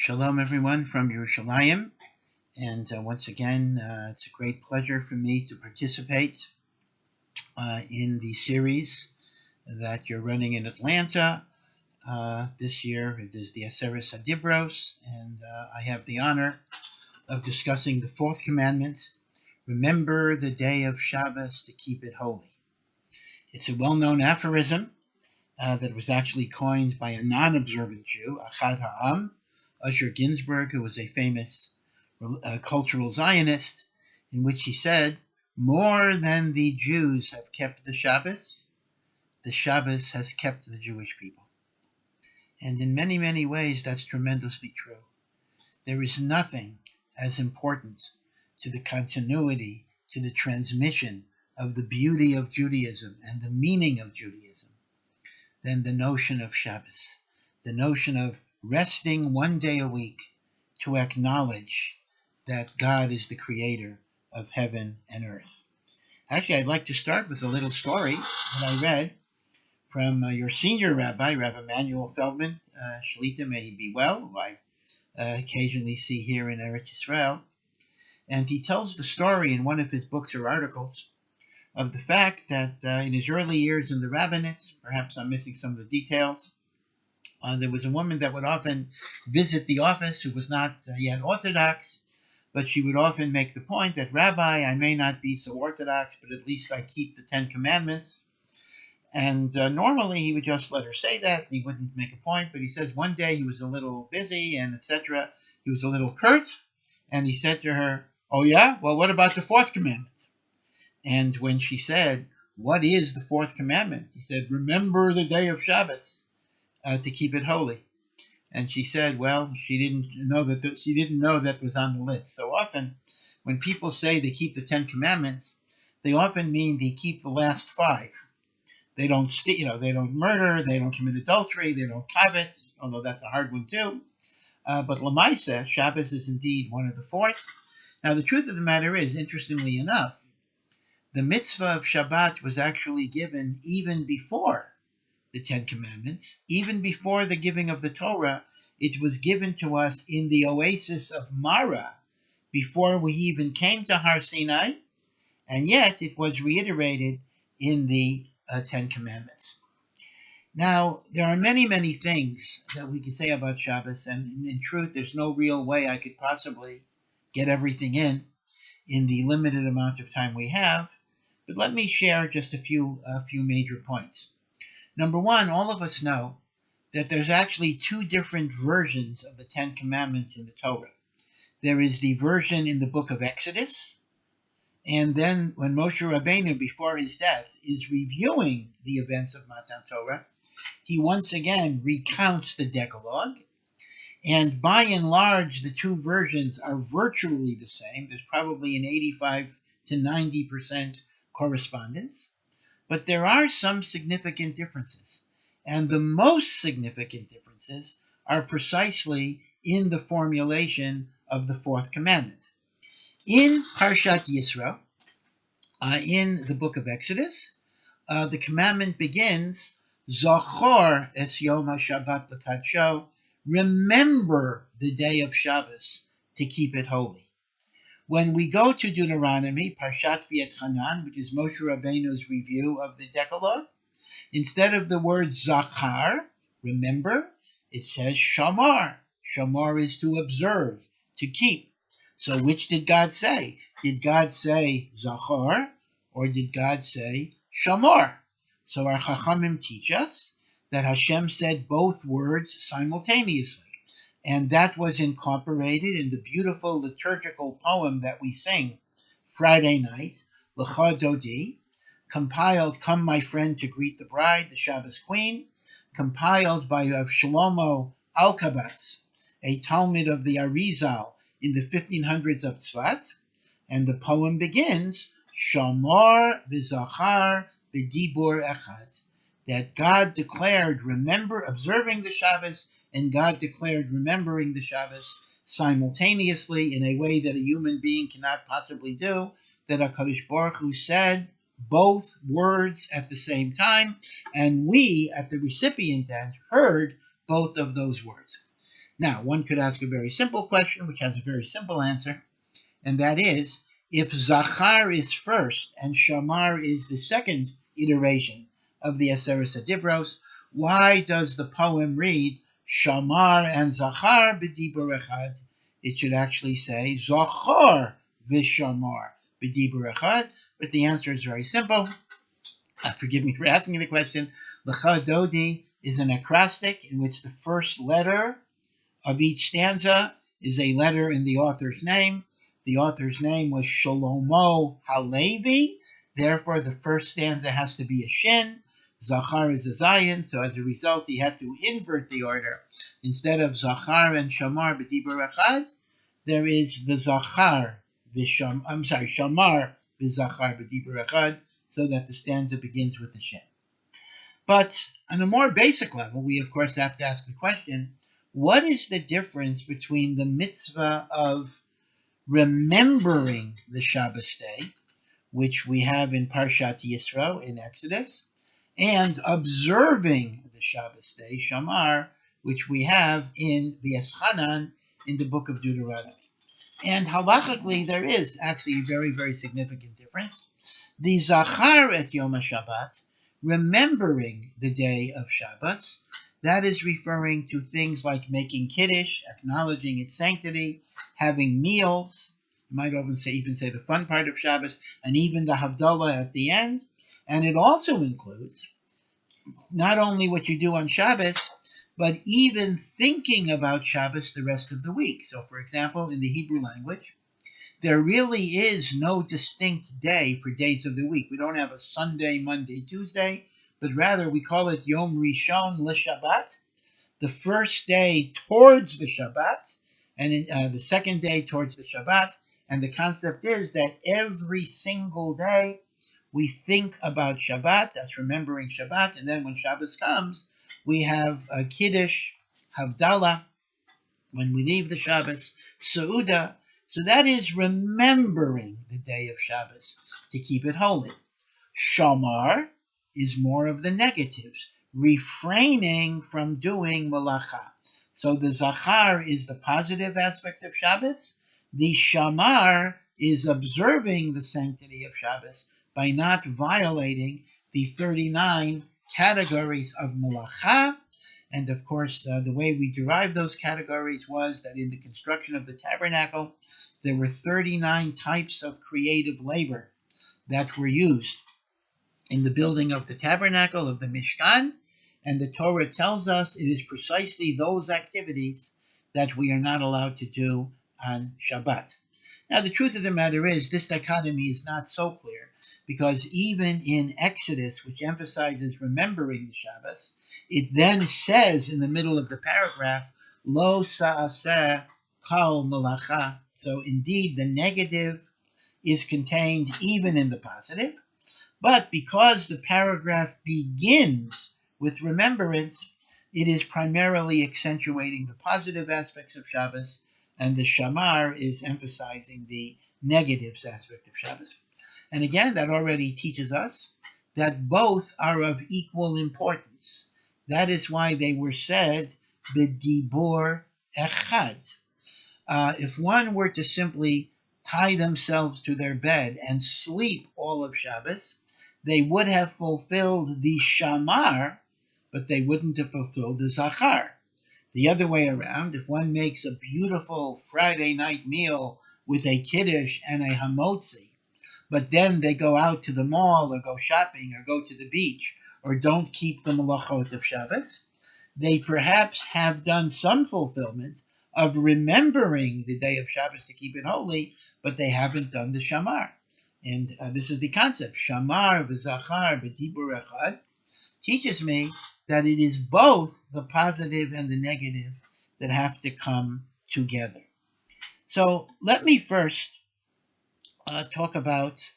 Shalom, everyone, from Yerushalayim. And once again, it's a great pleasure for me to participate in the series that you're running in Atlanta. This year it is the Aseres Hadibros, and I have the honor of discussing the fourth commandment: remember the day of Shabbos to keep it holy. It's a well-known aphorism that was actually coined by a non-observant Jew, Achad Ha'am, Usher Ginsburg, who was a famous cultural Zionist, in which he said, more than the Jews have kept the Shabbos has kept the Jewish people. And in many, many ways, that's tremendously true. There is nothing as important to the continuity, to the transmission of the beauty of Judaism and the meaning of Judaism than the notion of Shabbos, the notion of resting one day a week to acknowledge that God is the creator of heaven and earth. Actually, I'd like to start with a little story that I read from your senior rabbi, Rabbi Emanuel Feldman, Shalita, may he be well, who I occasionally see here in Eretz Yisrael. And he tells the story in one of his books or articles of the fact that in his early years in the rabbinate, perhaps I'm missing some of the details, there was a woman that would often visit the office who was not yet Orthodox, but she would often make the point that, Rabbi, I may not be so Orthodox, but at least I keep the 10 Commandments. And normally he would just let her say that, and he wouldn't make a point, but he says one day he was a little busy and etc. He was a little curt, and he said to her, oh yeah, well, what about the fourth commandment? And when she said, what is the fourth commandment? He said, remember the day of Shabbos to keep it holy. And she said, well, she didn't know that was on the list. So often when people say they keep the 10 Commandments, they often mean they keep the last 5. They don't steal, they don't murder, they don't commit adultery, they don't covet, although that's a hard one too. But Lamaisa, Shabbos is indeed one of the 4th. Now the truth of the matter is, interestingly enough, the mitzvah of Shabbat was actually given even before the 10 Commandments, even before the giving of the Torah. It was given to us in the oasis of Mara, before we even came to Har Sinai, and yet it was reiterated in the 10 Commandments. Now, there are many, many things that we could say about Shabbos, and in truth, there's no real way I could possibly get everything in the limited amount of time we have, but let me share just a few major points. Number one, all of us know that there's actually 2 different versions of the 10 Commandments in the Torah. There is the version in the book of Exodus, and then when Moshe Rabbeinu, before his death, is reviewing the events of Matan Torah, he once again recounts the Decalogue, and by and large, the 2 versions are virtually the same. There's probably an 85 to 90% correspondence. But there are some significant differences, and the most significant differences are precisely in the formulation of the 4th commandment. In Parshat Yisro, in the book of Exodus, the commandment begins, Zachor es Yom HaShabbat l'kadsho, remember the day of Shabbos to keep it holy. When we go to Deuteronomy, Parshat V'etchanan, which is Moshe Rabbeinu's review of the Decalogue, instead of the word Zachar, remember, it says Shamar. Shamar is to observe, to keep. So which did God say? Did God say Zachar, or did God say Shamar? So our Chachamim teach us that Hashem said both words simultaneously. And that was incorporated in the beautiful liturgical poem that we sing Friday night, L'cha Dodi, compiled, Come My Friend to Greet the Bride, the Shabbos Queen, compiled by Shlomo Alkabatz, a Talmud of the Arizal in the 1500s of Tzfat, and the poem begins, Shamar v'zachar b'dibur echad, that God declared observing the Shabbos, and God declared remembering the Shabbos simultaneously in a way that a human being cannot possibly do, that HaKadosh Baruch Hu said both words at the same time, and we, at the recipient end, heard both of those words. Now, one could ask a very simple question, which has a very simple answer, and that is, if Zachar is first and Shamar is the second iteration of the Aseret Adibros, why does the poem read Shamar and Zachar b'dibur echad? It should actually say Zachar v'Shamar b'dibur echad, but the answer is very simple. Forgive me for asking the question. Lecha Dodi is an acrostic in which the first letter of each stanza is a letter in the author's name. The author's name was Shlomo Halevi. Therefore, the first stanza has to be a shin. Zachar is a zayin, so as a result, he had to invert the order. Instead of Zachar and Shamar b'dibur echad, there is the Zachar Shamar v'Zachar b'dibur echad, so that the stanza begins with a shin. But on a more basic level, we of course have to ask the question, what is the difference between the mitzvah of remembering the Shabbos day, which we have in Parshat Yisro in Exodus, and observing the Shabbos day, Shamar, which we have in the Eschanan in the book of Deuteronomy? And halachically, there is actually a very, very significant difference. The Zachar et Yom HaShabbat, remembering the day of Shabbos, that is referring to things like making Kiddush, acknowledging its sanctity, having meals, you might even say the fun part of Shabbos, and even the Havdalah at the end. And it also includes not only what you do on Shabbos, but even thinking about Shabbos the rest of the week. So, for example, in the Hebrew language, there really is no distinct day for days of the week. We don't have a Sunday, Monday, Tuesday, but rather we call it Yom Rishon LeShabbat, the first day towards the Shabbat, and the second day towards the Shabbat. And the concept is that every single day we think about Shabbat, that's remembering Shabbat, and then when Shabbos comes, we have a Kiddush, Havdalah, when we leave the Shabbos, Seudah. So that is remembering the day of Shabbos to keep it holy. Shamar is more of the negatives, refraining from doing malacha. So the Zachar is the positive aspect of Shabbos. The Shamar is observing the sanctity of Shabbos by not violating the 39 categories of malacha. And of course, the way we derived those categories was that in the construction of the tabernacle, there were 39 types of creative labor that were used in the building of the tabernacle, of the Mishkan, and the Torah tells us it is precisely those activities that we are not allowed to do on Shabbat. Now, the truth of the matter is, this dichotomy is not so clear, because even in Exodus, which emphasizes remembering the Shabbos, it then says in the middle of the paragraph, Lo sa'aseh kal malacha. So indeed, the negative is contained even in the positive. But because the paragraph begins with remembrance, it is primarily accentuating the positive aspects of Shabbos, and the Shamar is emphasizing the negatives aspect of Shabbos. And again, that already teaches us that both are of equal importance. That is why they were said b'dibur echad. If one were to simply tie themselves to their bed and sleep all of Shabbos, they would have fulfilled the Shamar, but they wouldn't have fulfilled the Zachar. The other way around, if one makes a beautiful Friday night meal with a Kiddush and a Hamotzi, but then they go out to the mall or go shopping or go to the beach or don't keep the Malachot of Shabbos, they perhaps have done some fulfillment of remembering the day of Shabbos to keep it holy, but they haven't done the Shamar. And this is the concept. Shamar v'Zachar b'dibur echad teaches me that it is both the positive and the negative that have to come together. So let me first talk about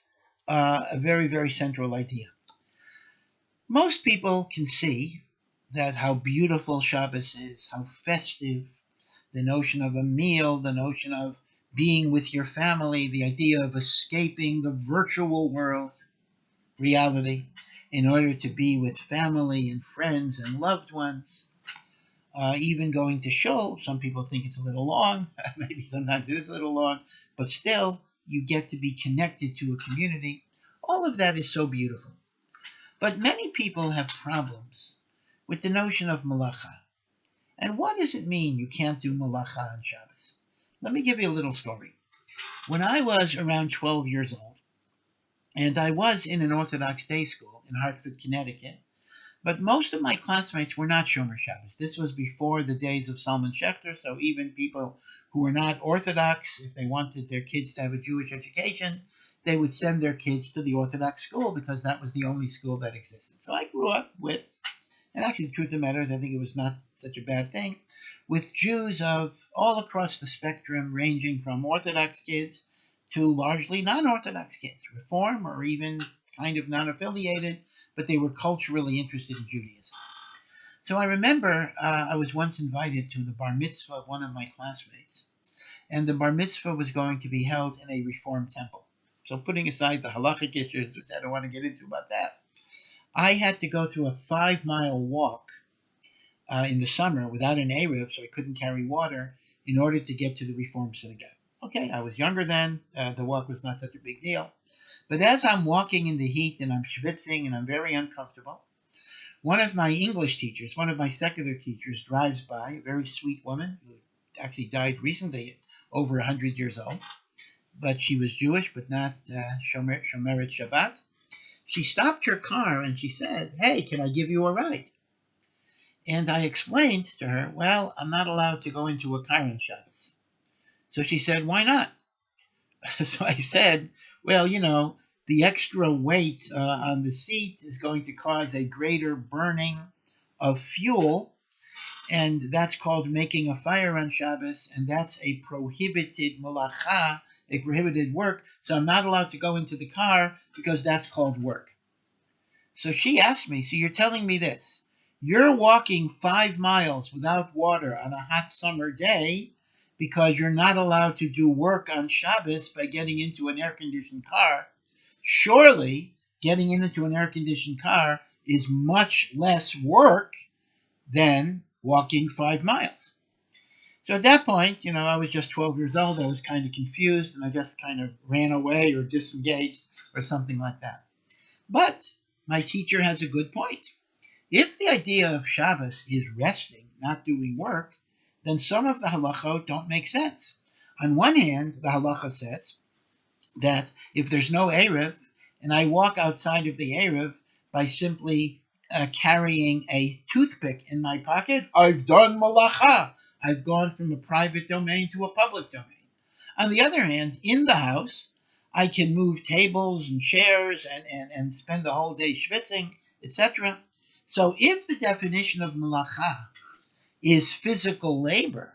a very, very central idea. Most people can see that how beautiful Shabbos is, how festive, the notion of a meal, the notion of being with your family, the idea of escaping the virtual world reality in order to be with family and friends and loved ones. even going to shul. Some people think it's a little long. Maybe sometimes it is a little long. But still, you get to be connected to a community. All of that is so beautiful. But many people have problems with the notion of malacha. And what does it mean you can't do malacha on Shabbos? Let me give you a little story. When I was around 12 years old, and I was in an Orthodox day school in Hartford, Connecticut, but most of my classmates were not Shomer Shabbos. This was before the days of Salman Schechter, so even people who were not Orthodox, if they wanted their kids to have a Jewish education, they would send their kids to the Orthodox school because that was the only school that existed. So I grew up with, and actually the truth of the matter is I think it was not such a bad thing, with Jews of all across the spectrum, ranging from Orthodox kids to largely non-Orthodox kids, Reform or even kind of non-affiliated, but they were culturally interested in Judaism. So I remember I was once invited to the bar mitzvah of one of my classmates, and the bar mitzvah was going to be held in a Reform temple. So putting aside the halachic issues, which I don't want to get into about that, I had to go through a 5-mile walk in the summer without an Erev, so I couldn't carry water, in order to get to the Reform synagogue. Okay, I was younger then. The walk was not such a big deal. But as I'm walking in the heat and I'm schwitzing and I'm very uncomfortable, one of my English teachers, one of my secular teachers, drives by, a very sweet woman who actually died recently, over 100 years old. But she was Jewish, but not Shomeret Shabbat. She stopped her car and she said, "Hey, can I give you a ride?" And I explained to her, well, I'm not allowed to go into a car on Shabbos. So she said, why not? So I said, well, the extra weight on the seat is going to cause a greater burning of fuel, and that's called making a fire on Shabbos, and that's a prohibited malacha, a prohibited work, so I'm not allowed to go into the car because that's called work. So she asked me, so you're telling me this, you're walking 5 miles without water on a hot summer day because you're not allowed to do work on Shabbos by getting into an air-conditioned car. Surely getting into an air-conditioned car is much less work than walking 5 miles. So at that point, I was just 12 years old. I was kind of confused, and I just kind of ran away or disengaged or something like that. But my teacher has a good point. If the idea of Shabbos is resting, not doing work, then some of the halachot don't make sense. On one hand, the halacha says that if there's no Erev, and I walk outside of the Erev by simply carrying a toothpick in my pocket, I've done malacha. I've gone from a private domain to a public domain. On the other hand, in the house, I can move tables and chairs and spend the whole day schwitzing, etc. So if the definition of malacha is physical labor,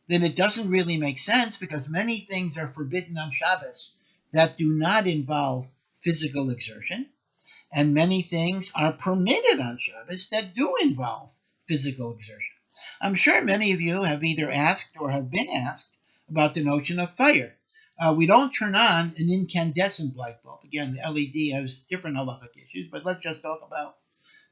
then it doesn't really make sense because many things are forbidden on Shabbos that do not involve physical exertion, and many things are permitted on Shabbos that do involve physical exertion. I'm sure many of you have either asked or have been asked about the notion of fire. We don't turn on an incandescent light bulb. Again, the LED has different halachic issues, but let's just talk about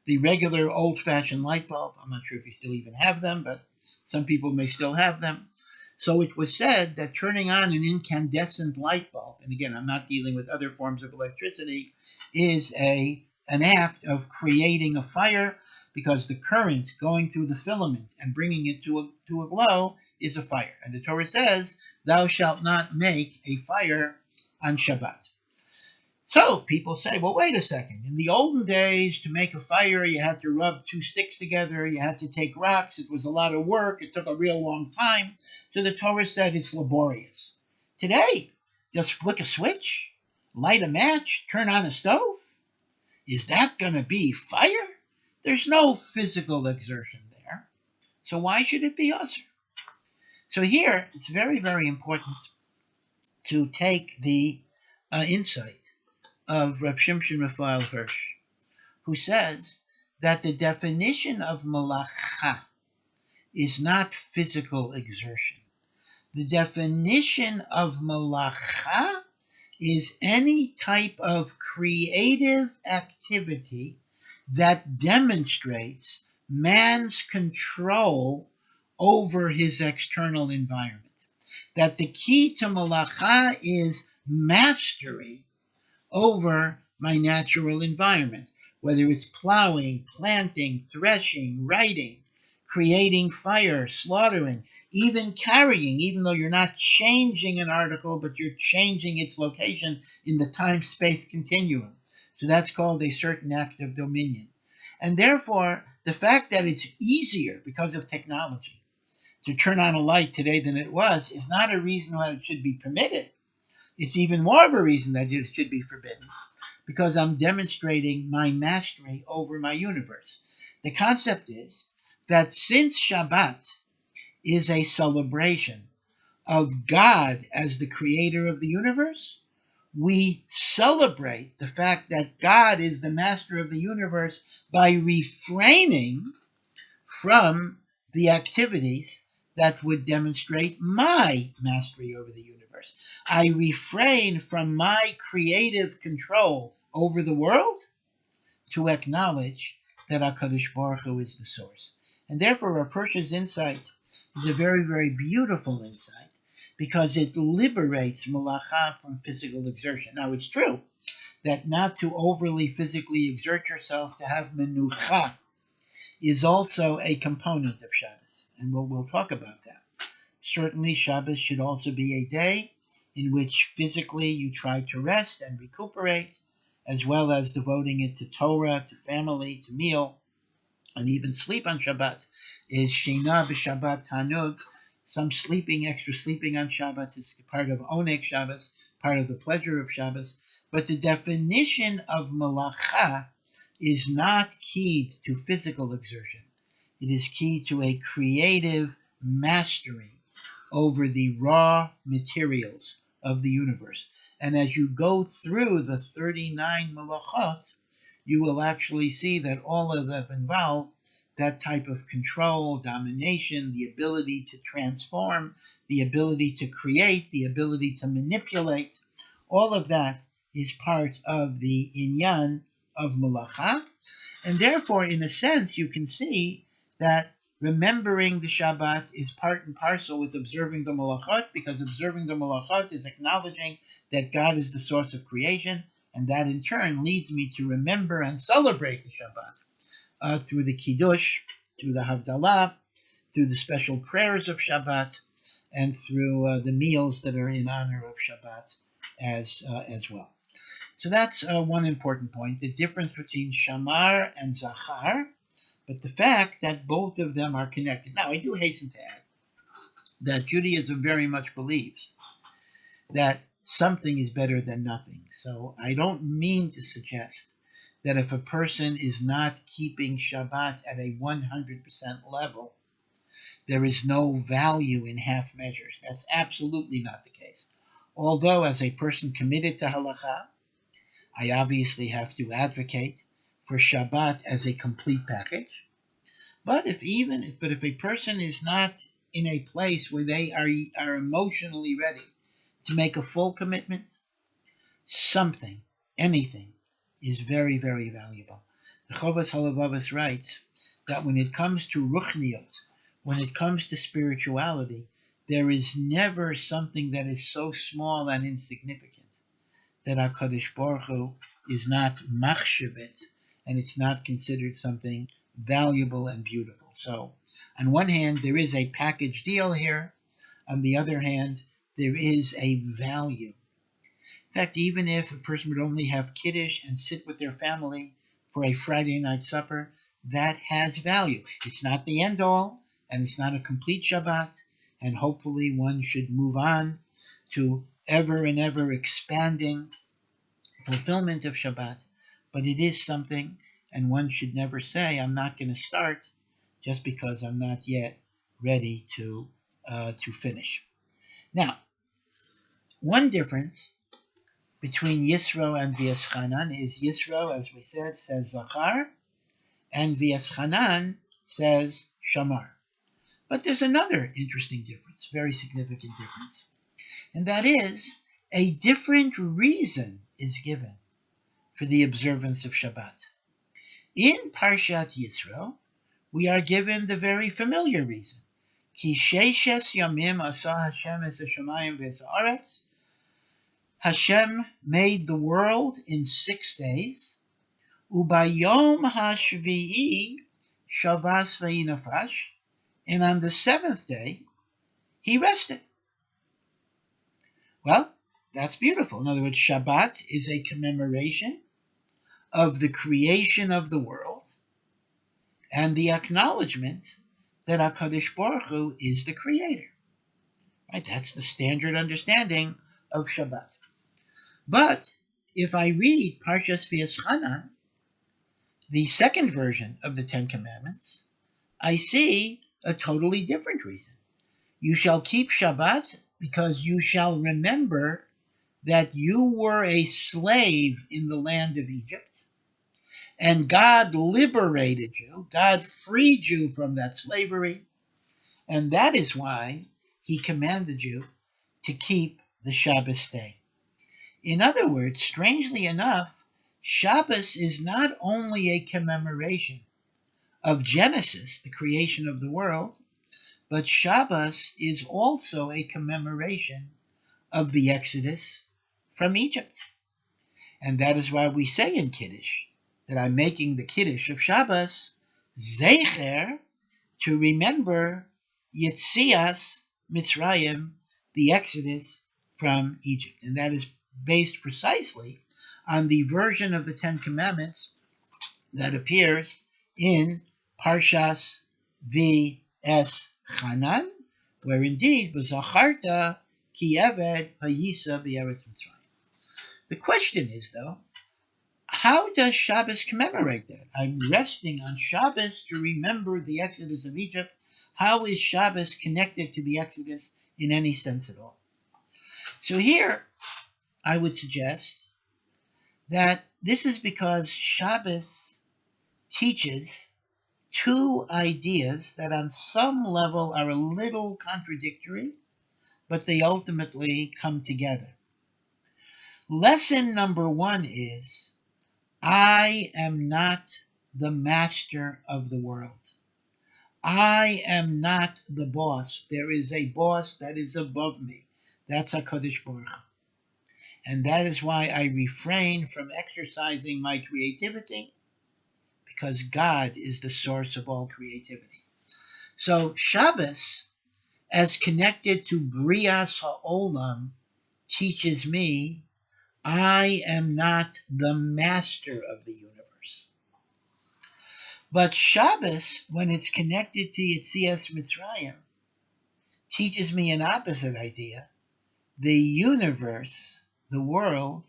the regular old-fashioned light bulb. I'm not sure if you still even have them, but some people may still have them. So it was said that turning on an incandescent light bulb, and again, I'm not dealing with other forms of electricity, is an act of creating a fire because the current going through the filament and bringing it to a glow is a fire. And the Torah says, thou shalt not make a fire on Shabbat. So people say, well, wait a second. In the olden days, to make a fire, you had to rub 2 sticks together. You had to take rocks. It was a lot of work. It took a real long time. So the Torah said it's laborious. Today, just flick a switch, light a match, turn on a stove. Is that going to be fire? There's no physical exertion there. So why should it be usher? So here, it's very, very important to take the insight of Rav Shimshon Raphael Hirsch, who says that the definition of malacha is not physical exertion. The definition of malacha is any type of creative activity that demonstrates man's control over his external environment. That the key to malacha is mastery over my natural environment, whether it's plowing, planting, threshing, writing, creating fire, slaughtering, even carrying, even though you're not changing an article, but you're changing its location in the time-space continuum. So that's called a certain act of dominion. And therefore, the fact that it's easier because of technology to turn on a light today than it was is not a reason why it should be permitted. It's even more of a reason that it should be forbidden, because I'm demonstrating my mastery over my universe. The concept is that since Shabbat is a celebration of God as the creator of the universe, we celebrate the fact that God is the master of the universe by refraining from the activities that would demonstrate my mastery over the universe. I refrain from my creative control over the world to acknowledge that HaKadosh Baruch Hu is the source. And therefore, Rav Hirsch's insight is a very, very beautiful insight because it liberates malacha from physical exertion. Now, it's true that not to overly physically exert yourself, to have menucha, is also a component of Shabbos, and we'll talk about that. Certainly, Shabbos should also be a day in which physically you try to rest and recuperate, as well as devoting it to Torah, to family, to meal, and even sleep on Shabbat is Shina b'Shabbat Tanug. Some sleeping, extra sleeping on Shabbat is part of Oneg Shabbos, part of the pleasure of Shabbos. But the definition of malacha is not keyed to physical exertion. It is key to a creative mastery over the raw materials of the universe. And as you go through the 39 malachot, you will actually see that all of them involve that type of control, domination, the ability to transform, the ability to create, the ability to manipulate. All of that is part of the inyan of malacha. And therefore, in a sense, you can see that remembering the Shabbat is part and parcel with observing the malachot, because observing the malachot is acknowledging that God is the source of creation, and that in turn leads me to remember and celebrate the Shabbat through the Kiddush, through the Havdalah, through the special prayers of Shabbat, and through the meals that are in honor of Shabbat as well. So that's one important point, the difference between Shamar and Zachar, but the fact that both of them are connected. Now, I do hasten to add that Judaism very much believes that something is better than nothing. So I don't mean to suggest that if a person is not keeping Shabbat at a 100% level, there is no value in half measures. That's absolutely not the case. Although, as a person committed to halacha, I obviously have to advocate for Shabbat as a complete package. But if a person is not in a place where they are emotionally ready to make a full commitment, anything, is very, very valuable. The Chovas Halevavos writes that when it comes to ruchniot, when it comes to spirituality, there is never something that is so small and insignificant that HaKadosh Baruch Hu is not machshavit, and it's not considered something valuable and beautiful. So, on one hand, there is a package deal here. On the other hand, there is a value. In fact, even if a person would only have Kiddush and sit with their family for a Friday night supper, that has value. It's not the end all, and it's not a complete Shabbat, and hopefully one should move on to ever and ever expanding fulfillment of Shabbat. But it is something, and one should never say, I'm not going to start just because I'm not yet ready to finish. Now, one difference between Yisro and V'eschanan is Yisro, as we said, says Zachar, and V'eschanan says Shamar. But there's another interesting difference, very significant difference, and that is a different reason is given for the observance of Shabbat. In Parshat Yisro, we are given the very familiar reason. Ki sheishes yamim asa Hashem es hashamayim v'es Hashem made the world in 6 days. Ubayom hashvi'i Shabbos v'inafash. And on the 7th day, he rested. Well, that's beautiful. In other words, Shabbat is a commemoration of the creation of the world and the acknowledgement that HaKadosh Baruch Hu is the creator. Right? That's the standard understanding of Shabbat. But if I read Parshas V'eschanan, the second version of the Ten Commandments, I see a totally different reason. You shall keep Shabbat because you shall remember that you were a slave in the land of Egypt, and God liberated you, God freed you from that slavery, and that is why he commanded you to keep the Shabbos day. In other words, strangely enough, Shabbos is not only a commemoration of Genesis, the creation of the world, but Shabbos is also a commemoration of the Exodus from Egypt. And that is why we say in Kiddush that I'm making the Kiddush of Shabbos Zecher, to remember Yetzias Mitzrayim, the Exodus from Egypt. And that is based precisely on the version of the Ten Commandments that appears in Parshas V'eschanan, where indeed, V'zacharta ki eved hayisa b'eretz Mitzrayim. The question is, though, how does Shabbos commemorate that? I'm resting on Shabbos to remember the Exodus of Egypt. How is Shabbos connected to the Exodus in any sense at all? So here, I would suggest that this is because Shabbos teaches two ideas that on some level are a little contradictory, but they ultimately come together. Lesson number one is, I am not the master of the world. I am not the boss. There is a boss that is above me. That's HaKadosh Baruch Hu. And that is why I refrain from exercising my creativity, because God is the source of all creativity. So Shabbos, as connected to Brias HaOlam, teaches me I am not the master of the universe. But Shabbos, when it's connected to Yetzias Mitzrayim, teaches me an opposite idea. The universe, the world,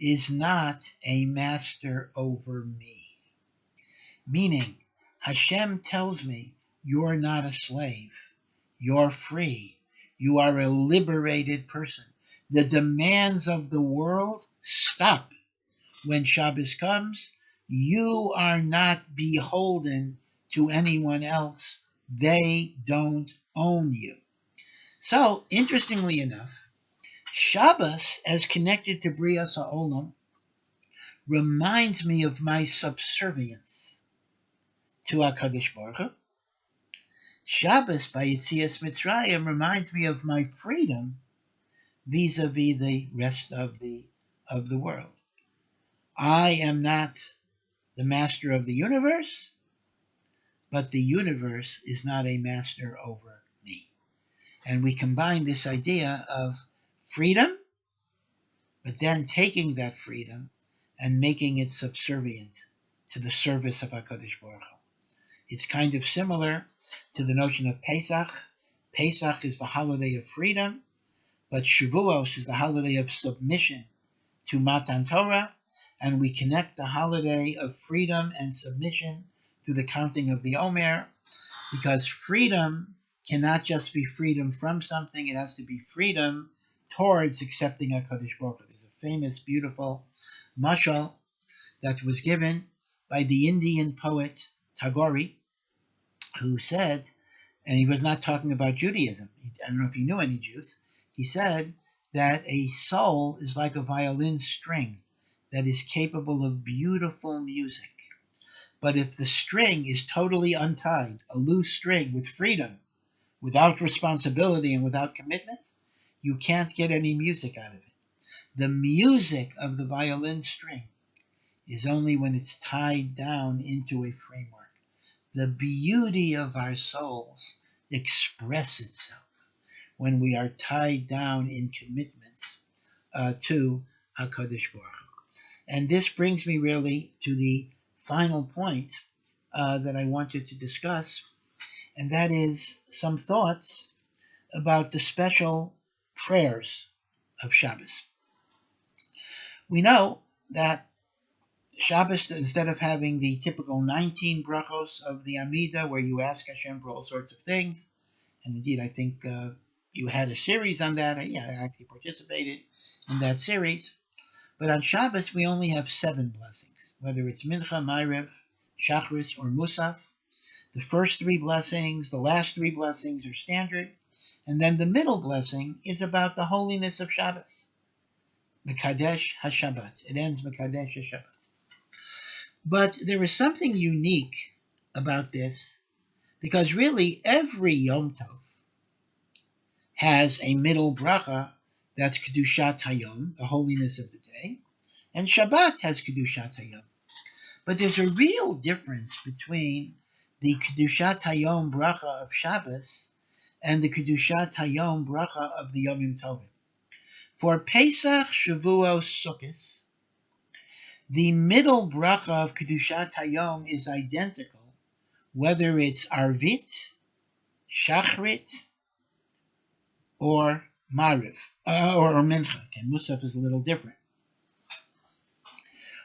is not a master over me. Meaning, Hashem tells me, you're not a slave. You're free. You are a liberated person. The demands of the world stop. When Shabbos comes, you are not beholden to anyone else. They don't own you. So, interestingly enough, Shabbos, as connected to Brias HaOlam, reminds me of my subservience to HaKadosh Baruch Hu. Shabbos, by Yetzias Mitzrayim, reminds me of my freedom vis-a-vis the rest of the world. I am not the master of the universe, but the universe is not a master over me. And we combine this idea of freedom, but then taking that freedom and making it subservient to the service of HaKadosh Baruch Hu. It's kind of similar to the notion of Pesach. Pesach is the holiday of freedom, but Shavuos is the holiday of submission to Matan Torah, and we connect the holiday of freedom and submission to the counting of the Omer, because freedom cannot just be freedom from something, it has to be freedom towards accepting HaKadosh Baruch Hu. There's a famous, beautiful mashal that was given by the Indian poet Tagore, who said, and he was not talking about Judaism, I don't know if he knew any Jews, he said that a soul is like a violin string that is capable of beautiful music. But if the string is totally untied, a loose string with freedom, without responsibility and without commitment, you can't get any music out of it. The music of the violin string is only when it's tied down into a framework. The beauty of our souls express itself when we are tied down in commitments to HaKadosh Baruch Hu. And this brings me really to the final point that I wanted to discuss, and that is some thoughts about the special prayers of Shabbos. We know that Shabbos, instead of having the typical 19 brachos of the Amida, where you ask Hashem for all sorts of things, and indeed I think you had a series on that. I actually participated in that series. But on Shabbos, we only have 7 blessings, whether it's Mincha, Ma'ariv, Shachris, or Musaf. The first 3 blessings, the last 3 blessings are standard, and then the middle blessing is about the holiness of Shabbos. Mekadesh HaShabbat. It ends Mekadesh HaShabbat. But there is something unique about this, because really every Yom Tov has a middle bracha that's Kedushat Hayom, the holiness of the day, and Shabbat has Kedushat Hayom. But there's a real difference between the Kedushat Hayom bracha of Shabbos and the Kedushat Hayom bracha of the Yomim Tovim. For Pesach, Shavuos, Sukkot, the middle bracha of Kedushat Hayom is identical, whether it's Arvit, Shachrit, or Mariv, or Mincha. Okay, Musaf is a little different.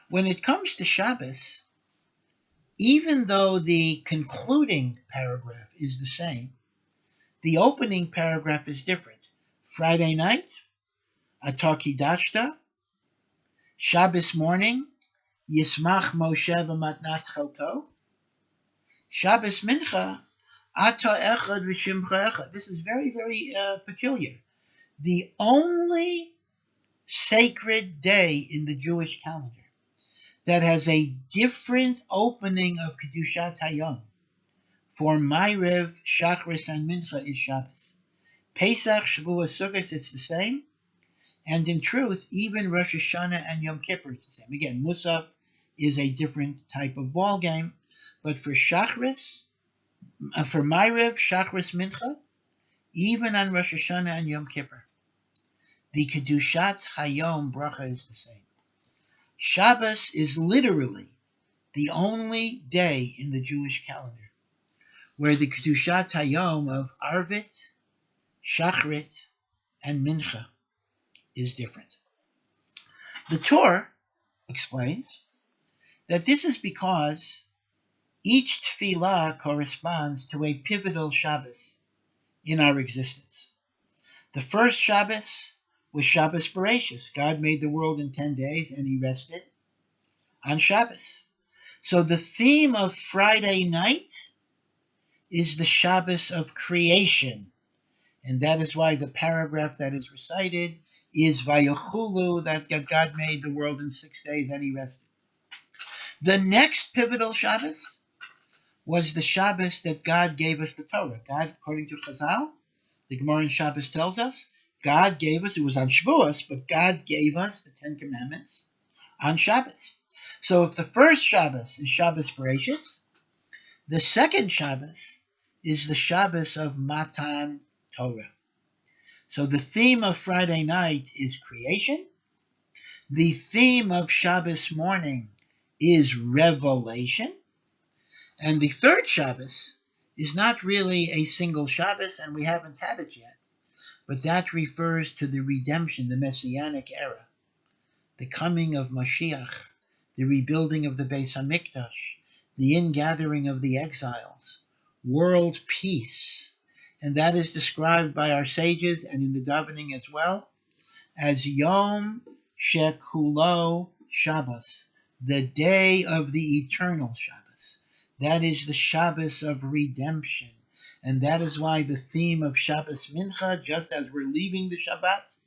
When it comes to Shabbos, even though the concluding paragraph is the same, the opening paragraph is different. Friday night, Atar Kidashta. Shabbos morning, Yismach Moshe v'matnat chelko. Shabbos mincha, Ata echad v'shimcha echad. This is very, very peculiar. The only sacred day in the Jewish calendar that has a different opening of Kedushat Hayom for Ma'ariv, Shachris, and Mincha is Shabbos. Pesach, Shavuos, Sukkot, it's the same. And in truth, even Rosh Hashanah and Yom Kippur is the same. Again, Musaf is a different type of ball game. But for Shachris, for Ma'ariv, Shachris, Mincha, even on Rosh Hashanah and Yom Kippur, the Kedushat Hayom bracha is the same. Shabbos is literally the only day in the Jewish calendar where the Kedushat Hayom of Arvit, Shachrit, and Mincha is different. The Torah explains that this is because each tefillah corresponds to a pivotal Shabbos in our existence. The first Shabbos was Shabbos Bereshis. God made the world in 10 days and he rested on Shabbos. So the theme of Friday night is the Shabbos of creation. And that is why the paragraph that is recited is Vayochulu, that God made the world in 6 days and he rested. The next pivotal Shabbos was the Shabbos that God gave us the Torah. God, according to Chazal, the Gemara in Shabbos tells us, God gave us, it was on Shavuos, but God gave us the 10 Commandments on Shabbos. So if the first Shabbos is Shabbos Bereshis, the second Shabbos is the Shabbos of Matan Torah. So the theme of Friday night is creation. The theme of Shabbos morning is revelation. And the third Shabbos is not really a single Shabbos, and we haven't had it yet. But that refers to the redemption, the Messianic era, the coming of Mashiach, the rebuilding of the Beis HaMikdash, the ingathering of the exiles, world peace. And that is described by our sages and in the davening as well as Yom Shekulo Shabbos, the day of the eternal Shabbos. That is the Shabbos of redemption. And that is why the theme of Shabbos Mincha, just as we're leaving the Shabbat,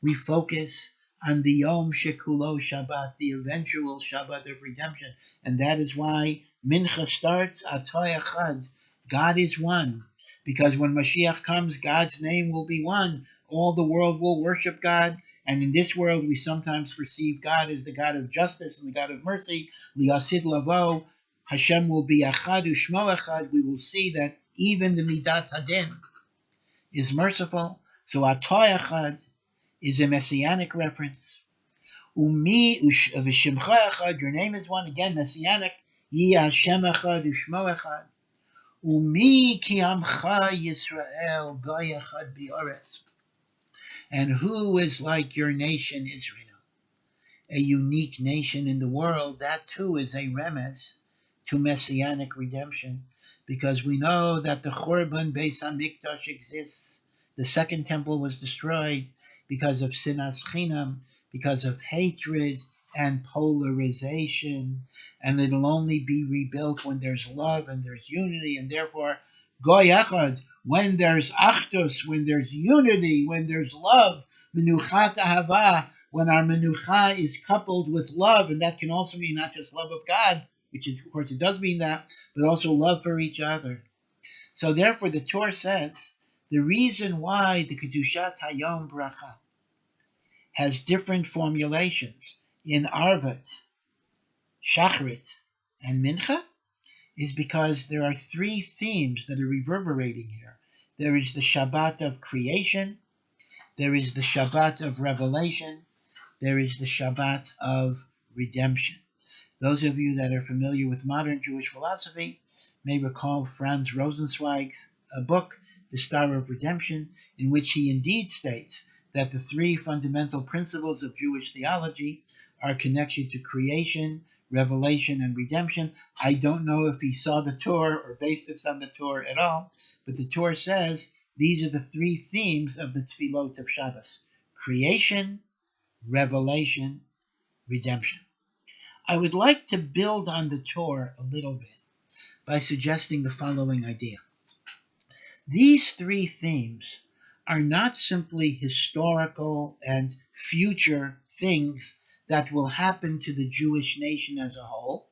we focus on the Yom Shekulo Shabbat, the eventual Shabbat of redemption. And that is why Mincha starts Atoy Echad. God is one. Because when Mashiach comes, God's name will be one. All the world will worship God. And in this world, we sometimes perceive God as the God of justice and the God of mercy. Liyasid Lavo, Hashem will be Echad Ushmo Echad. We will see that even the Midat Hadin is merciful. So Atoy Echad is a messianic reference. Umi v'shimcha echad, your name is one, again messianic. Yi Hashem echad u'shmo echad. Umi ki amcha Yisrael goy echad b'oretz. And who is like your nation Israel? A unique nation in the world, that too is a remez to messianic redemption, because we know that the Churban Beis HaMikdash exists. The second temple was destroyed because of sinas chinam, because of hatred and polarization, and it'll only be rebuilt when there's love and there's unity, and therefore goy echad, when there's achdus, when there's unity, when there's love, menuchat ahava, when our menucha is coupled with love, and that can also mean not just love of God, which is, of course it does mean that, but also love for each other. So therefore the Torah says, the reason why the Kedushat Hayom Bracha has different formulations in Arvat, Shachrit, and Mincha is because there are three themes that are reverberating here. There is the Shabbat of creation, there is the Shabbat of revelation, there is the Shabbat of redemption. Those of you that are familiar with modern Jewish philosophy may recall Franz Rosenzweig's book, The Star of Redemption, in which he indeed states that the three fundamental principles of Jewish theology are connected to creation, revelation, and redemption. I don't know if he saw the Torah or based it on the Torah at all, but the Torah says these are the three themes of the Tefillot of Shabbos: creation, revelation, redemption. I would like to build on the Torah a little bit by suggesting the following idea. These three themes are not simply historical and future things that will happen to the Jewish nation as a whole,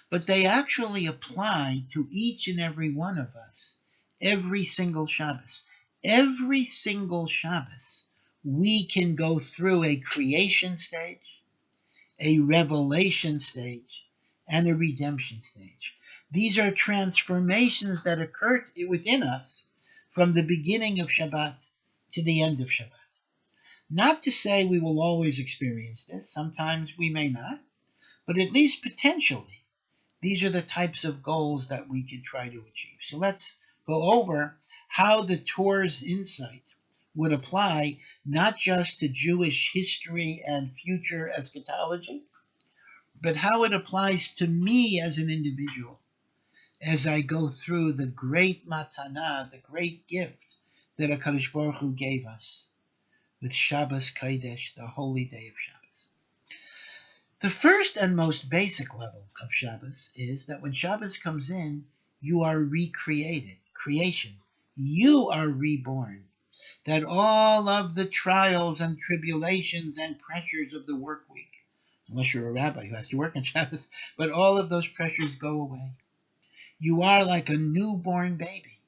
but they actually apply to each and every one of us, every single Shabbos. Every single Shabbos, we can go through a creation stage, a revelation stage, and a redemption stage. These are transformations that occur within us from the beginning of Shabbat to the end of Shabbat. Not to say we will always experience this, sometimes we may not, but at least potentially, these are the types of goals that we can try to achieve. So let's go over how the Torah's insight would apply not just to Jewish history and future eschatology, but how it applies to me as an individual as I go through the great matana, the great gift that HaKadosh Baruch Hu gave us with Shabbos Kodesh, the holy day of Shabbos. The first and most basic level of Shabbos is that when Shabbos comes in, you are recreated, creation. You are reborn. That all of the trials and tribulations and pressures of the work week, unless you're a rabbi who has to work on Shabbos, but all of those pressures go away. You are like a newborn baby.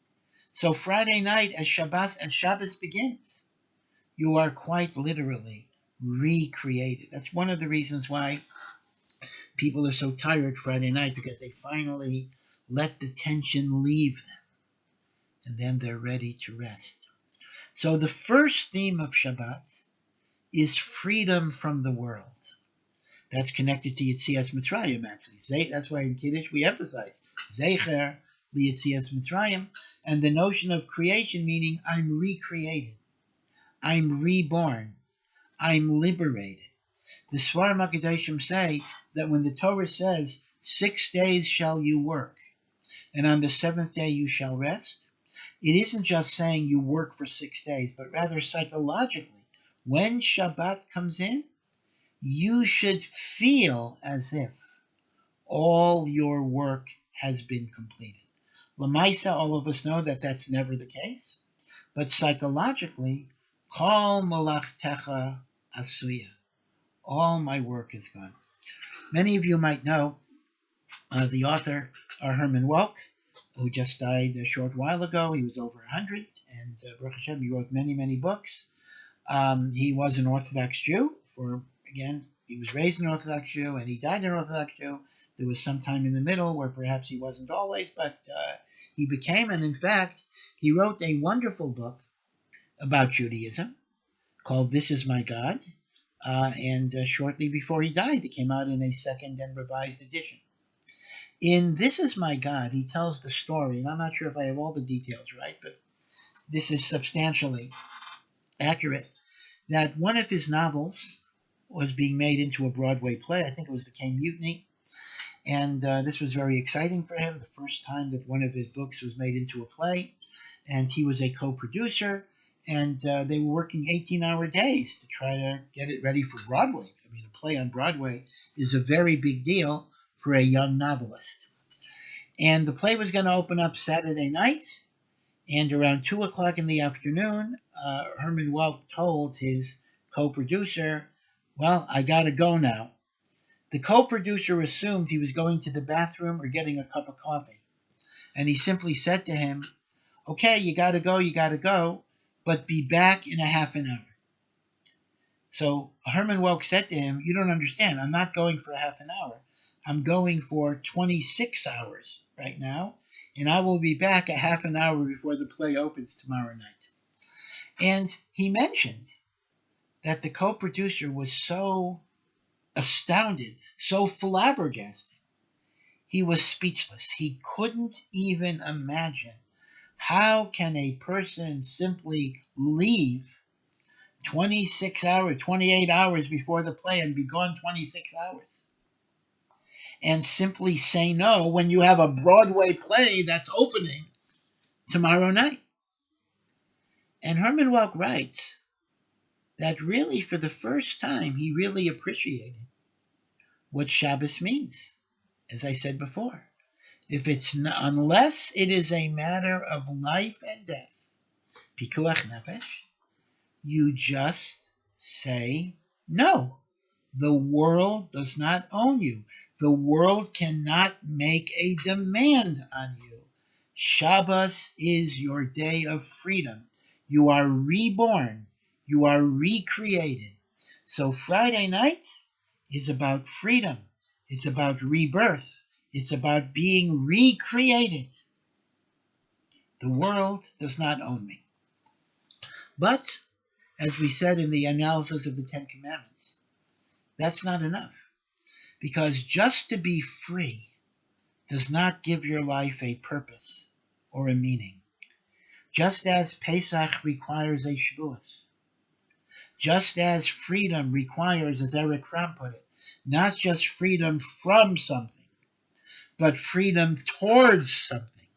So Friday night, as Shabbos begins, you are quite literally recreated. That's one of the reasons why people are so tired Friday night, because they finally let the tension leave them, and then they're ready to rest. So the first theme of Shabbat is freedom from the world. That's connected to Yetzias Mitzrayim, actually. That's why in Kiddush we emphasize Zecher Yetzias Mitzrayim, and the notion of creation, meaning I'm recreated, I'm reborn, I'm liberated. The Svarim HaKadoshim say that when the Torah says, 6 days shall you work, and on the 7th day you shall rest, it isn't just saying you work for 6 days, but rather psychologically, when Shabbat comes in, you should feel as if all your work has been completed. Lamaisa, all of us know that that's never the case, but psychologically, Kol Malachtecha asuya. All my work is gone. Many of you might know the author, Herman Welk, who just died a short while ago. He was over 100, and Baruch Hashem, he wrote many, many books. He was an Orthodox Jew. He was raised an Orthodox Jew, and he died an Orthodox Jew. There was some time in the middle where perhaps he wasn't always, but he became, and in fact, he wrote a wonderful book about Judaism called This Is My God, and shortly before he died, it came out in a second and revised edition. In This Is My God, he tells the story, and I'm not sure if I have all the details right, but this is substantially accurate, that one of his novels was being made into a Broadway play. I think it was The Caine Mutiny, and this was very exciting for him, the first time that one of his books was made into a play, and he was a co-producer, and they were working 18-hour days to try to get it ready for Broadway. I mean, a play on Broadway is a very big deal for a young novelist. And the play was going to open up Saturday night, and around 2 o'clock in the afternoon, Herman Welk told his co-producer, well, I got to go now. The co-producer assumed he was going to the bathroom or getting a cup of coffee. And he simply said to him, okay, you got to go, but be back in a half an hour. So Herman Welk said to him, you don't understand. I'm not going for a half an hour. I'm going for 26 hours right now, and I will be back a half an hour before the play opens tomorrow night. And he mentioned that the co-producer was so astounded, so flabbergasted. He was speechless. He couldn't even imagine how can a person simply leave 26 hours, 28 hours before the play and be gone 26 hours and simply say no when you have a Broadway play that's opening tomorrow night. And Herman Welk writes that really for the first time he really appreciated what Shabbos means. As I said before, unless it is a matter of life and death, pikuach nefesh, you just say no. The world does not own you. The world cannot make a demand on you. Shabbos is your day of freedom. You are reborn. You are recreated. So Friday night is about freedom. It's about rebirth. It's about being recreated. The world does not own me. But, as we said in the analysis of the Ten Commandments, that's not enough. Because just to be free does not give your life a purpose or a meaning. Just as Pesach requires a Shavuos, just as freedom requires, as Eric Fromm put it, not just freedom from something, but freedom towards something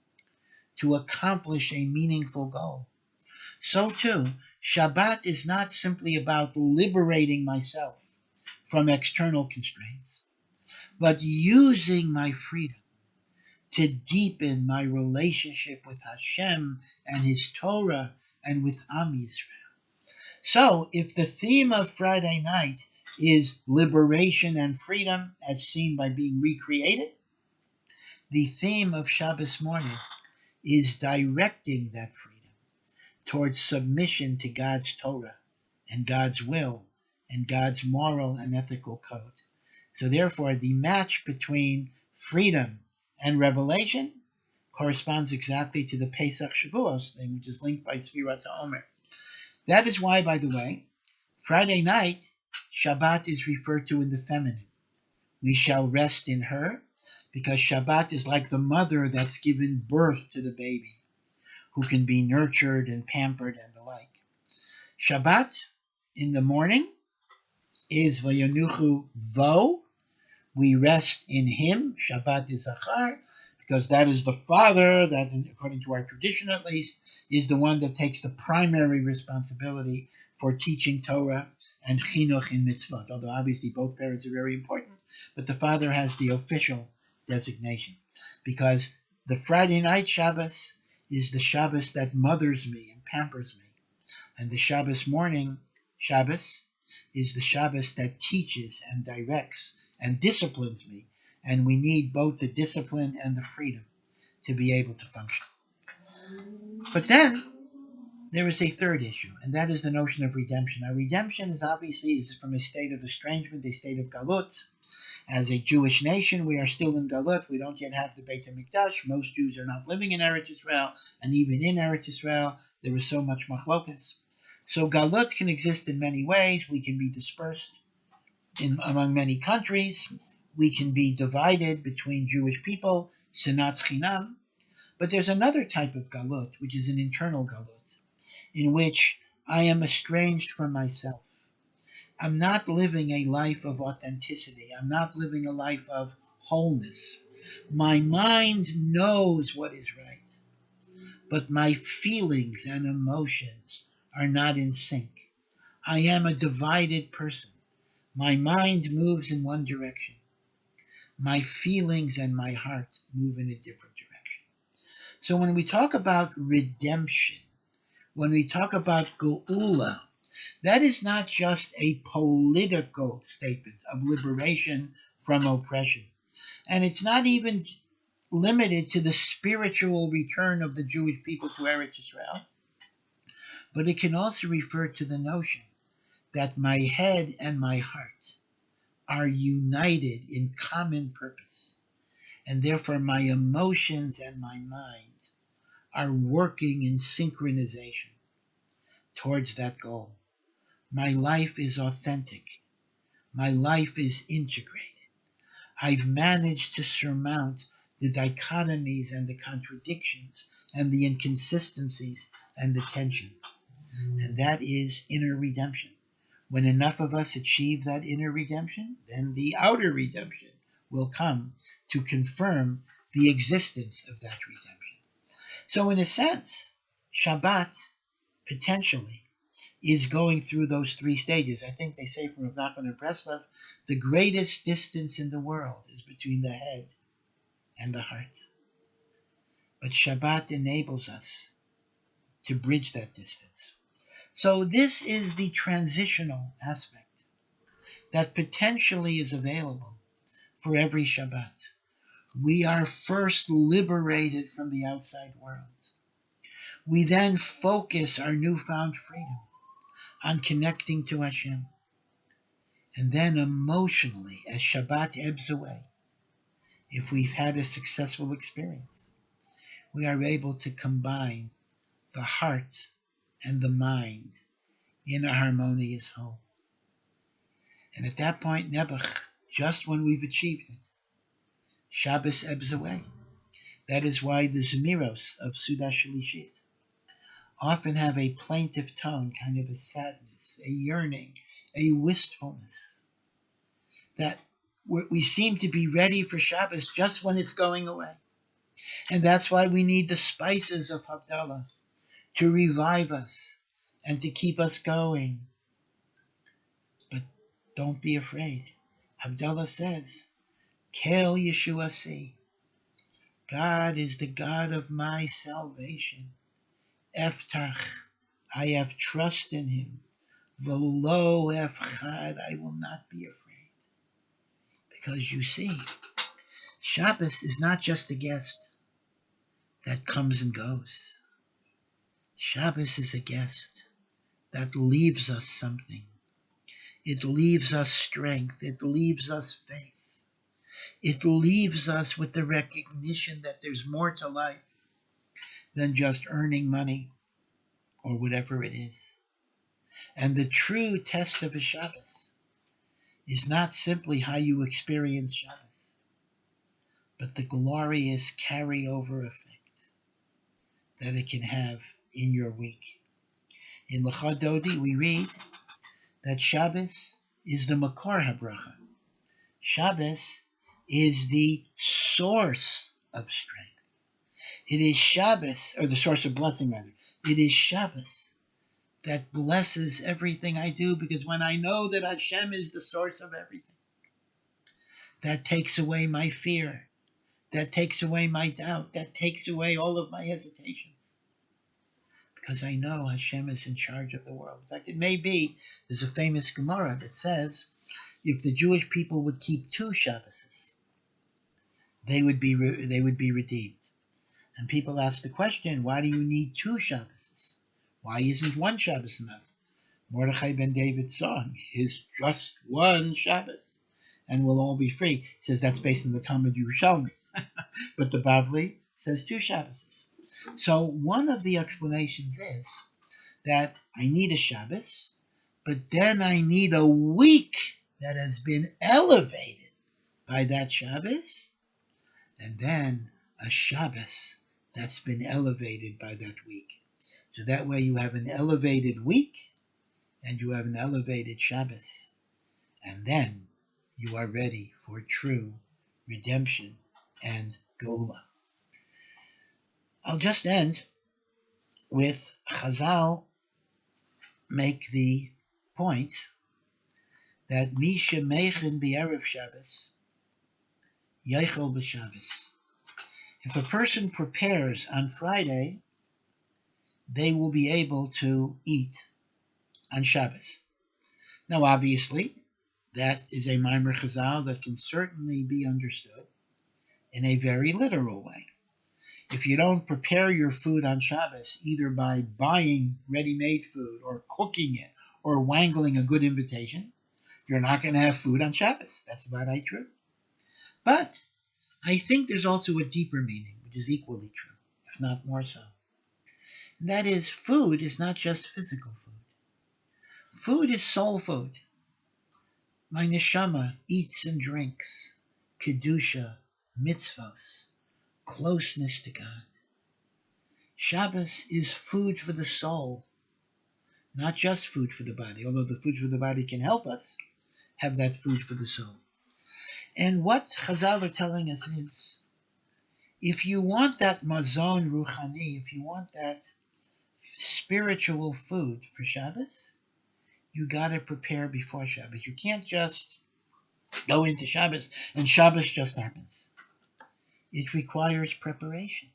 to accomplish a meaningful goal. So too, Shabbat is not simply about liberating myself from external constraints, but using my freedom to deepen my relationship with Hashem and His Torah and with Am Yisrael. So, if the theme of Friday night is liberation and freedom as seen by being recreated, the theme of Shabbos morning is directing that freedom towards submission to God's Torah and God's will and God's moral and ethical code. So therefore, the match between freedom and revelation corresponds exactly to the Pesach Shavuos thing, which is linked by Sfirat HaOmer. That is why, by the way, Friday night, Shabbat is referred to in the feminine. We shall rest in her, because Shabbat is like the mother that's given birth to the baby, who can be nurtured and pampered and the like. Shabbat in the morning is Vayanuchu Vo. We rest in him. Shabbat is Zachar, because that is the father that, according to our tradition at least, is the one that takes the primary responsibility for teaching Torah and chinuch in mitzvot. Although obviously both parents are very important, but the father has the official designation, because the Friday night Shabbos is the Shabbos that mothers me and pampers me, and the Shabbos morning Shabbos is the Shabbos that teaches and directs and disciplines me, and we need both the discipline and the freedom to be able to function. But then there is a third issue, and that is the notion of redemption. Now, redemption is from a state of estrangement, a state of galut. As a Jewish nation, we are still in galut. We don't yet have the Beit HaMikdash. Most Jews are not living in Eretz Israel, and even in Eretz Israel, there is so much machlokas. So galut can exist in many ways. We can be dispersed among many countries. We can be divided between Jewish people, sinat chinam. But there's another type of galut, which is an internal galut, in which I am estranged from myself. I'm not living a life of authenticity. I'm not living a life of wholeness. My mind knows what is right, but my feelings and emotions are not in sync. I am a divided person. My mind moves in one direction. My feelings and my heart move in a different direction. So when we talk about redemption, when we talk about geula, that is not just a political statement of liberation from oppression. And it's not even limited to the spiritual return of the Jewish people to Eretz Israel, but it can also refer to the notion that my head and my heart are united in common purpose, and therefore my emotions and my mind are working in synchronization towards that goal. My life is authentic. My life is integrated. I've managed to surmount the dichotomies and the contradictions and the inconsistencies and the tension. And that is inner redemption. When enough of us achieve that inner redemption, then the outer redemption will come to confirm the existence of that redemption. So in a sense, Shabbat potentially is going through those three stages. I think they say from Rav Nachman and Breslov, the greatest distance in the world is between the head and the heart. But Shabbat enables us to bridge that distance. So this is the transitional aspect that potentially is available for every Shabbat. We are first liberated from the outside world. We then focus our newfound freedom on connecting to Hashem. And then emotionally, as Shabbat ebbs away, if we've had a successful experience, we are able to combine the heart and the mind in a harmonious whole. And at that point, Nebuch, just when we've achieved it, Shabbos ebbs away. That is why the Zemiros of Suda Shalishit often have a plaintive tone, kind of a sadness, a yearning, a wistfulness, that we seem to be ready for Shabbos just when it's going away. And that's why we need the spices of Havdalah to revive us and to keep us going. But don't be afraid. Havdalah says, Kel Yeshuasi, God is the God of my salvation. Eftach, I have trust in him. V'lo efchad, I will not be afraid. Because you see, Shabbos is not just a guest that comes and goes. Shabbos is a guest that leaves us something. It leaves us strength. It leaves us faith. It leaves us with the recognition that there's more to life than just earning money or whatever it is. And the true test of a Shabbos is not simply how you experience Shabbos, but the glorious carryover effect that it can have in your week. In Lecha Dodi, we read that Shabbos is the Makor HaBracha. Shabbos is the source of strength. It is Shabbos, or the source of blessing rather. It is Shabbos that blesses everything I do, because when I know that Hashem is the source of everything, that takes away my fear, that takes away my doubt, that takes away all of my hesitations. because I know Hashem is in charge of the world. In fact, it may be, there's a famous Gemara that says, if the Jewish people would keep 2 Shabbos, they would be redeemed. And people ask the question, why do you need 2 Shabbos? Why isn't 1 Shabbos enough? Mordechai ben David's song is just 1 Shabbos, and we'll all be free. He says that's based on the Talmud Yerushalmi. But the Bavli says 2 Shabbos. So one of the explanations is that I need a Shabbos, but then I need a week that has been elevated by that Shabbos, and then a Shabbos that's been elevated by that week. So that way you have an elevated week and you have an elevated Shabbos. And then you are ready for true redemption and Geula. I'll just end with Chazal make the point that Mi shemechin b'erev Shabbos, yeichel b'Shabbos. If a person prepares on Friday, they will be able to eat on Shabbos. Now, obviously, that is a Maimer Chazal that can certainly be understood in a very literal way. If you don't prepare your food on Shabbos, either by buying ready-made food or cooking it or wangling a good invitation, you're not going to have food on Shabbos. That's about right true. But I think there's also a deeper meaning, which is equally true, if not more so. And that is, food is not just physical food. Food is soul food. My neshama eats and drinks kedusha, mitzvos, closeness to God. Shabbos is food for the soul, not just food for the body, although the food for the body can help us have that food for the soul. And what Chazal are telling us is, if you want that mazon ruchani, if you want that spiritual food for Shabbos, you got to prepare before Shabbos. You can't just go into Shabbos and Shabbos just happens. It requires preparation.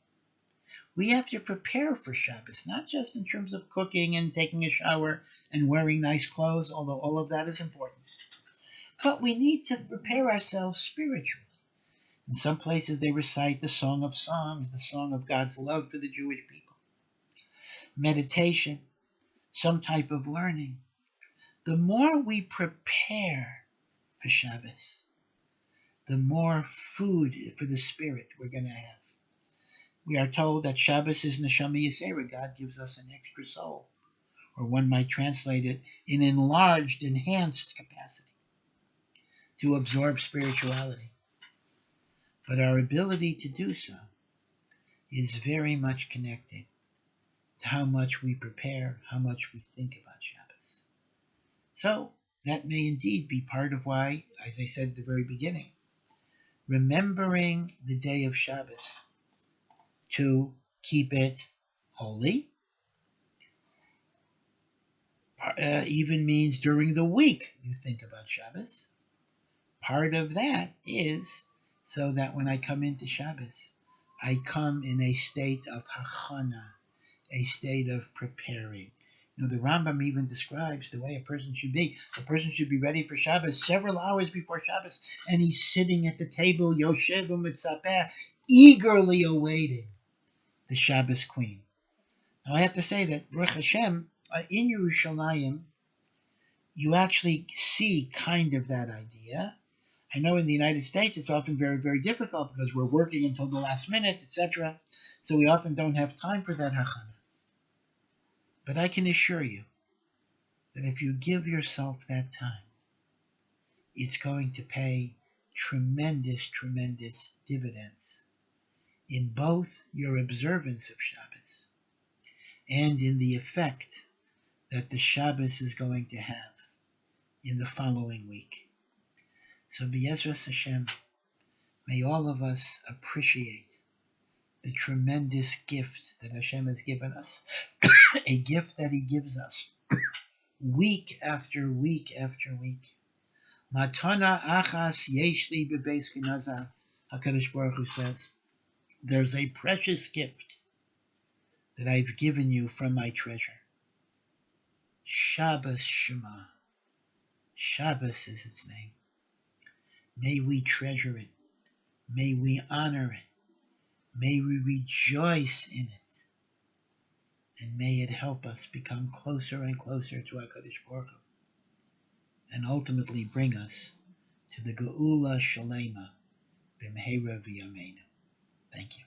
We have to prepare for Shabbos, not just in terms of cooking and taking a shower and wearing nice clothes, although all of that is important. But we need to prepare ourselves spiritually. In some places they recite the Song of Songs, the song of God's love for the Jewish people. Meditation, some type of learning. The more we prepare for Shabbos, the more food for the spirit we're going to have. We are told that Shabbos is Neshama Yisera. God gives us an extra soul, or one might translate it, an enlarged, enhanced capacity to absorb spirituality. But our ability to do so is very much connected to how much we prepare, how much we think about Shabbos. So that may indeed be part of why, as I said at the very beginning, remembering the day of Shabbos to keep it holy even means during the week you think about Shabbos. Part of that is so that when I come into Shabbos, I come in a state of hachana, a state of preparing. You know, the Rambam even describes the way a person should be. A person should be ready for Shabbos several hours before Shabbos, and he's sitting at the table, Yoshev u'mitzapeh, eagerly awaiting the Shabbos queen. Now I have to say that, Baruch Hashem, in Yerushalayim, you actually see kind of that idea. I know in the United States it's often very, very difficult because we're working until the last minute, etc. So we often don't have time for that hachana. But I can assure you that if you give yourself that time, it's going to pay tremendous, tremendous dividends in both your observance of Shabbos and in the effect that the Shabbos is going to have in the following week. So B'ezras Hashem, may all of us appreciate the tremendous gift that Hashem has given us, a gift that He gives us week after week after week. Matana achas yeshli bebeis kinazar, HaKadosh Baruch Hu says, there's a precious gift that I've given you from my treasure. Shabbos Shema. Shabbos is its name. May we treasure it. May we honor it. May we rejoice in it. And may it help us become closer and closer to HaKadosh Baruch Hu, and ultimately bring us to the Geula Shalema B'mheira V'yameinu. Thank you.